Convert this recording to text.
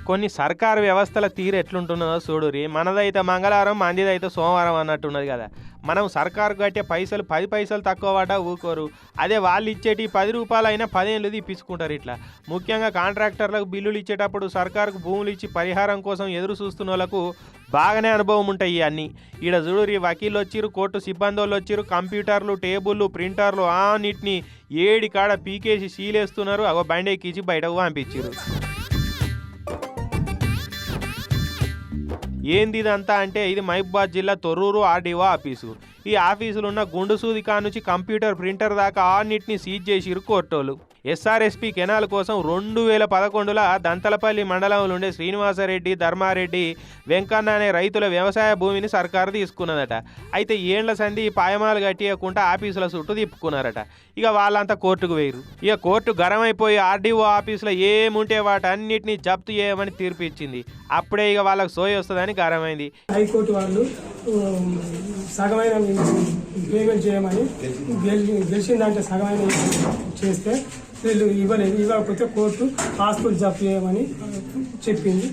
కొన్ని సర్కారు వ్యవస్థల తీరు ఎట్లుంటున్నదో చూడురి. మనదైతే మంగళవారం, మందిదైతే సోమవారం అన్నట్టున్నది కదా. మనం సర్కారు కట్టే పైసలు 10 పైసలు తక్కువ వాటా ఊకోరు. అదే వాళ్ళు ఇచ్చేటి 10 రూపాయలు అయినా 10 ఏళ్ళు తీసుకుంటారు. ఇట్లా ముఖ్యంగా కాంట్రాక్టర్లకు బిల్లులు ఇచ్చేటప్పుడు సర్కారుకు భూములు ఇచ్చి పరిహారం కోసం ఎదురు చూస్తున్న వాళ్ళకు బాగానే అనుభవం ఉంటాయి అన్నీ. ఈడ చూడురి, వకీళ్ళు వచ్చిరు, కోర్టు సిబ్బంది వాళ్ళు వచ్చిరు, కంప్యూటర్లు, టేబుళ్ళు, ప్రింటర్లు అన్నిటిని ఏడి కాడ పీకేసి సీలేస్తున్నారు. అగో బండి ఎక్కించి బయటకు పంపించారు. ఏంది ఇదంతా అంటే ఇది మహబూబాద్ జిల్లా తొర్రూరు ఆర్డీఓ ఆఫీసు. ఈ ఆఫీసులో ఉన్న గుండు సూది నుంచి కంప్యూటర్, ప్రింటర్ దాకా అన్నిటిని సీజ్ చేసిరు కోర్టోలు. ఎస్ఆర్ఎస్పీ కెనాల్ కోసం 2011లో దంతలపల్లి మండలంలో ఉండే శ్రీనివాసరెడ్డి, ధర్మారెడ్డి, వెంకన్న అనే రైతుల వ్యవసాయ భూమిని సర్కారు తీసుకున్నదట. అయితే ఏండ్ల సంధి పాయమాలు కట్టియకుండా ఆఫీసుల చుట్టూ తిప్పుకున్నారట. ఇక వాళ్ళంతా కోర్టుకు వేయరు. ఇక కోర్టు గరమైపోయి ఆర్డీఓ ఆఫీసులో ఏముంటే వాటన్నిటిని జప్తు చేయమని తీర్పు ఇచ్చింది. అప్పుడే ఇక వాళ్ళకి సోయి వస్తుందని గరమైంది. హైకోర్టు వాళ్ళు సగమైన పేమెంట్ చేయమని గెలిచిందంటే సగమైన చేస్తే వీళ్ళు ఇవ్వలేదు. ఇవ్వకపోతే కోర్టు ఆస్తులు జప్తు చేయమని చెప్పింది.